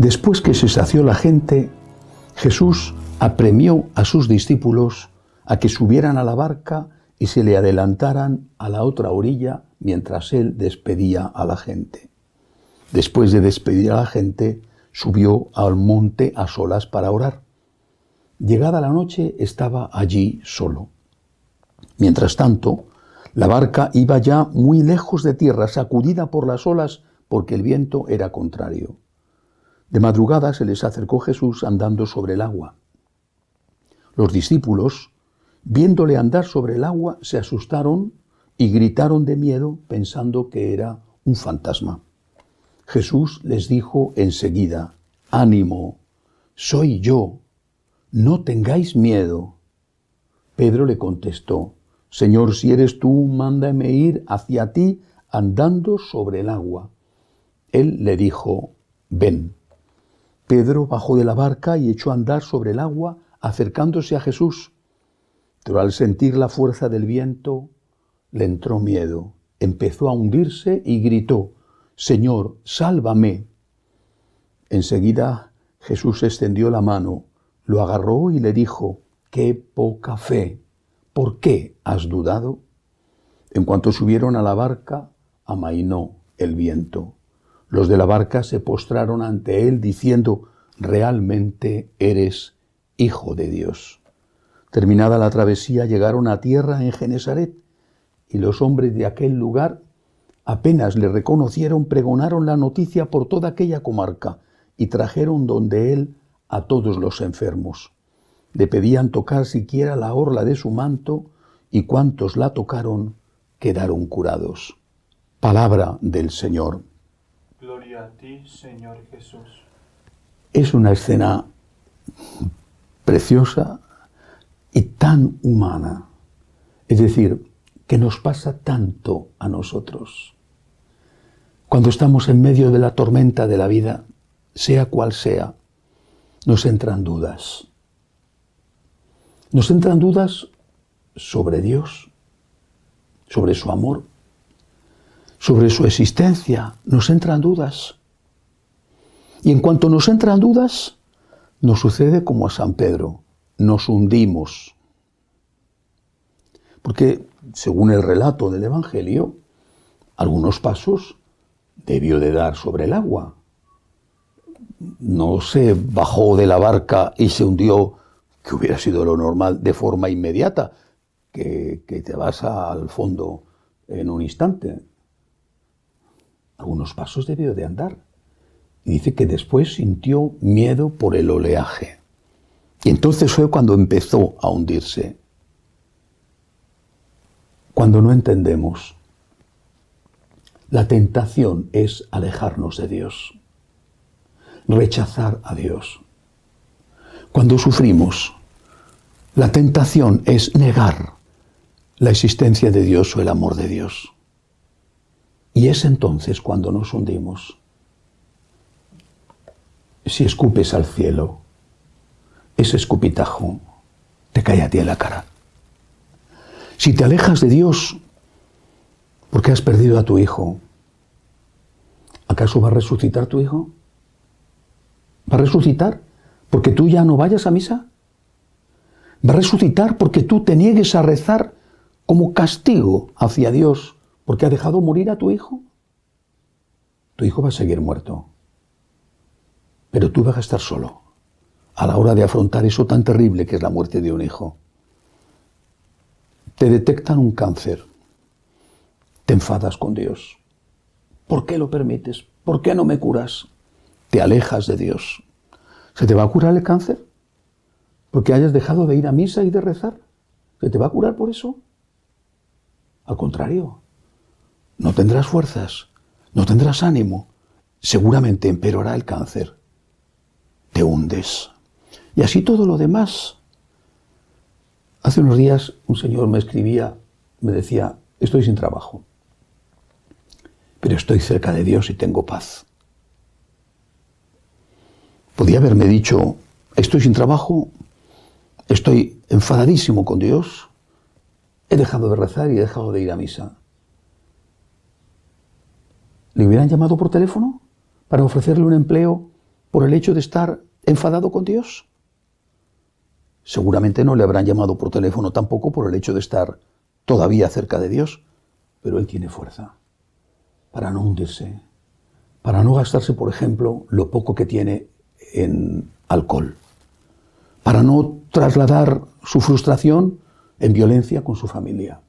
Después que se sació la gente, Jesús apremió a sus discípulos a que subieran a la barca y se le adelantaran a la otra orilla mientras él despedía a la gente. Después de despedir a la gente, subió al monte a solas para orar. Llegada la noche, estaba allí solo. Mientras tanto, la barca iba ya muy lejos de tierra, sacudida por las olas, porque el viento era contrario. De madrugada se les acercó Jesús andando sobre el agua. Los discípulos, viéndole andar sobre el agua, se asustaron y gritaron de miedo, pensando que era un fantasma. Jesús les dijo enseguida: «Ánimo, soy yo, no tengáis miedo». Pedro le contestó: «Señor, si eres tú, mándame ir hacia ti andando sobre el agua». Él le dijo: «Ven». Pedro bajó de la barca y echó a andar sobre el agua, acercándose a Jesús. Pero al sentir la fuerza del viento, le entró miedo. Empezó a hundirse y gritó: «Señor, sálvame». Enseguida Jesús extendió la mano, lo agarró y le dijo: «¡Qué poca fe! ¿Por qué has dudado?». En cuanto subieron a la barca, amainó el viento. Los de la barca se postraron ante él diciendo: «Realmente eres Hijo de Dios». Terminada la travesía, llegaron a tierra en Genesaret, y los hombres de aquel lugar, apenas le reconocieron, pregonaron la noticia por toda aquella comarca y trajeron donde él a todos los enfermos. Le pedían tocar siquiera la orla de su manto, y cuantos la tocaron quedaron curados. Palabra del Señor. Gloria a ti, Señor Jesús. Es una escena preciosa y tan humana. Es decir, que nos pasa tanto a nosotros. Cuando estamos en medio de la tormenta de la vida, sea cual sea, nos entran dudas. Nos entran dudas sobre Dios, sobre su amor, sobre su existencia. Nos entran dudas. Y en cuanto nos entran dudas, nos sucede como a San Pedro, nos hundimos. Porque, según el relato del Evangelio, algunos pasos debió de dar sobre el agua. No se bajó de la barca y se hundió, que hubiera sido lo normal, de forma inmediata, que te vas al fondo en un instante. Algunos pasos debió de andar. Y dice que después sintió miedo por el oleaje. Y entonces fue cuando empezó a hundirse. Cuando no entendemos, la tentación es alejarnos de Dios, rechazar a Dios. Cuando sufrimos, la tentación es negar la existencia de Dios o el amor de Dios. Y es entonces cuando nos hundimos. Si escupes al cielo, ese escupitajo te cae a ti en la cara. Si te alejas de Dios porque has perdido a tu hijo, ¿acaso va a resucitar tu hijo? ¿Va a resucitar porque tú ya no vayas a misa? ¿Va a resucitar porque tú te niegues a rezar como castigo hacia Dios porque ha dejado morir a tu hijo? Tu hijo va a seguir muerto. Pero tú vas a estar solo a la hora de afrontar eso tan terrible que es la muerte de un hijo. Te detectan un cáncer. Te enfadas con Dios. ¿Por qué lo permites? ¿Por qué no me curas? Te alejas de Dios. ¿Se te va a curar el cáncer? ¿Porque hayas dejado de ir a misa y de rezar? ¿Se te va a curar por eso? Al contrario, no tendrás fuerzas, no tendrás ánimo. Seguramente empeorará el cáncer. Te hundes. Y así todo lo demás. Hace unos días un señor me escribía, me decía: estoy sin trabajo, pero estoy cerca de Dios y tengo paz. Podía haberme dicho: estoy sin trabajo, estoy enfadadísimo con Dios, he dejado de rezar y he dejado de ir a misa. ¿Le hubieran llamado por teléfono para ofrecerle un empleo por el hecho de estar enfadado con Dios? Seguramente no le habrán llamado por teléfono tampoco por el hecho de estar todavía cerca de Dios, pero él tiene fuerza para no hundirse, para no gastarse, por ejemplo, lo poco que tiene en alcohol, para no trasladar su frustración en violencia con su familia,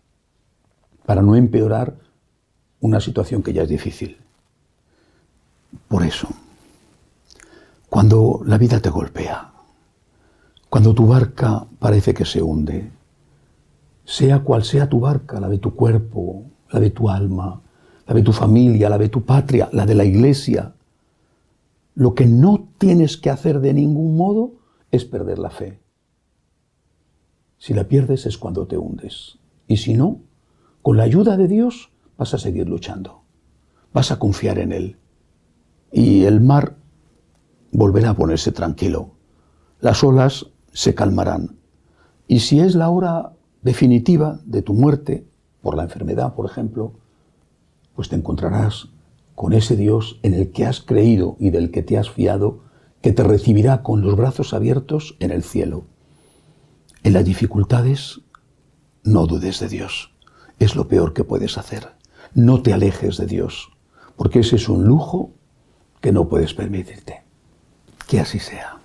para no empeorar una situación que ya es difícil. Por eso, cuando la vida te golpea, cuando tu barca parece que se hunde, sea cual sea tu barca, la de tu cuerpo, la de tu alma, la de tu familia, la de tu patria, la de la iglesia, lo que no tienes que hacer de ningún modo es perder la fe. Si la pierdes es cuando te hundes. Y si no, con la ayuda de Dios vas a seguir luchando. Vas a confiar en Él. Y el mar volverá a ponerse tranquilo. Las olas se calmarán. Y si es la hora definitiva de tu muerte, por la enfermedad, por ejemplo, pues te encontrarás con ese Dios en el que has creído y del que te has fiado, que te recibirá con los brazos abiertos en el cielo. En las dificultades, no dudes de Dios. Es lo peor que puedes hacer. No te alejes de Dios, porque ese es un lujo que no puedes permitirte. Que así sea.